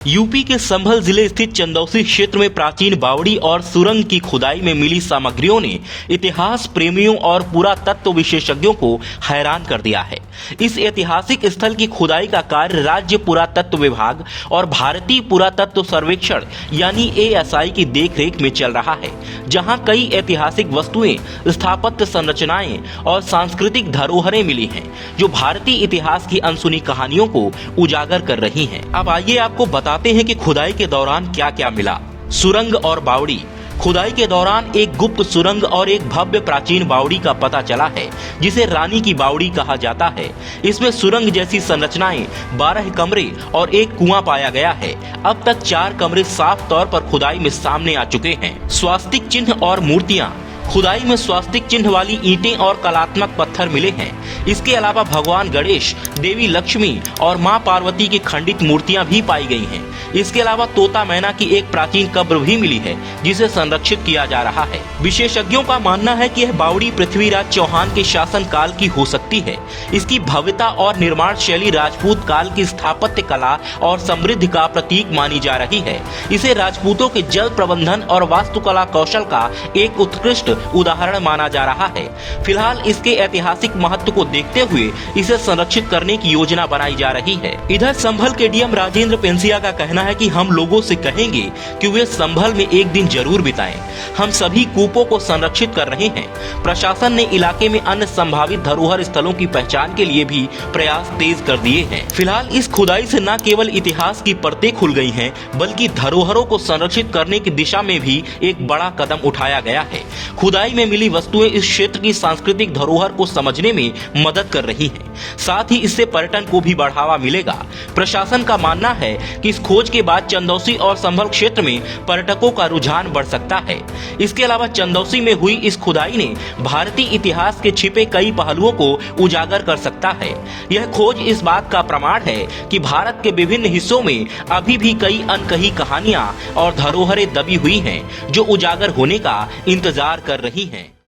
UP के संभल जिले स्थित चंदौसी क्षेत्र में प्राचीन बावड़ी और सुरंग की खुदाई में मिली सामग्रियों ने इतिहास प्रेमियों और पुरातत्व विशेषज्ञों को हैरान कर दिया है। इस ऐतिहासिक स्थल की खुदाई का कार्य राज्य पुरातत्व विभाग और भारतीय पुरातत्व सर्वेक्षण यानी ASI की देखरेख में चल रहा है, जहां कई ऐतिहासिक वस्तुएं, स्थापत्य संरचनाएं और सांस्कृतिक धरोहरें मिली हैं, जो भारतीय इतिहास की अनसुनी कहानियों को उजागर कर रही हैं। अब आइए आपको बताते हैं कि खुदाई के दौरान क्या क्या मिला। सुरंग और बावड़ी। खुदाई के दौरान एक गुप्त सुरंग और एक भव्य प्राचीन बावड़ी का पता चला है, जिसे रानी की बावड़ी कहा जाता है। इसमें सुरंग जैसी संरचनाएं, 12 कमरे और एक कुआं पाया गया है। अब तक 4 कमरे साफ तौर पर खुदाई में सामने आ चुके हैं। स्वास्तिक चिन्ह और मूर्तियां। खुदाई में स्वास्तिक चिन्ह वाली ईंटें और कलात्मक पत्थर मिले हैं। इसके अलावा भगवान गणेश, देवी लक्ष्मी और मां पार्वती की खंडित मूर्तियां भी पाई गई हैं। इसके अलावा तोता मैना की एक प्राचीन कब्र भी मिली है, जिसे संरक्षित किया जा रहा है। विशेषज्ञों का मानना है कि यह बावड़ी पृथ्वीराज चौहान के शासन काल की हो सकती है। इसकी भव्यता और निर्माण शैली राजपूत काल की स्थापत्य कला और समृद्धि का प्रतीक मानी जा रही है। इसे राजपूतों के जल प्रबंधन और वास्तुकला कौशल का एक उत्कृष्ट उदाहरण माना जा रहा है। फिलहाल इसके ऐतिहासिक महत्व को देखते हुए इसे संरक्षित करने की योजना बनाई जा रही है। इधर संभल के डीएम राजेंद्र पेंसिया का कहना है कि हम लोगों से कहेंगे कि वे संभल में एक दिन जरूर बिताएं। हम सभी कूपों को संरक्षित कर रहे हैं। प्रशासन ने इलाके में अन्य संभावित धरोहर स्थलों की पहचान के लिए भी प्रयास तेज कर दिए हैं। फिलहाल इस खुदाई से न केवल इतिहास की परतें खुल गई हैं, बल्कि धरोहरों को संरक्षित करने की दिशा में भी एक बड़ा कदम उठाया गया है। खुदाई में मिली वस्तुएं इस क्षेत्र की सांस्कृतिक धरोहर को समझने में मदद कर रही हैं। साथ ही इससे पर्यटन को भी बढ़ावा मिलेगा। प्रशासन का मानना है कि इस खोज के बाद चंदौसी और संभल क्षेत्र में पर्यटकों का रुझान बढ़ सकता है। इसके अलावा चंदौसी में हुई इस खुदाई ने भारतीय इतिहास के छिपे कई पहलुओं को उजागर कर सकता है। यह खोज इस बात का प्रमाण है कि भारत के विभिन्न हिस्सों में अभी भी कई अनकही कहानियां और धरोहरें दबी हुई हैं, जो उजागर होने का इंतजार कर रही हैं।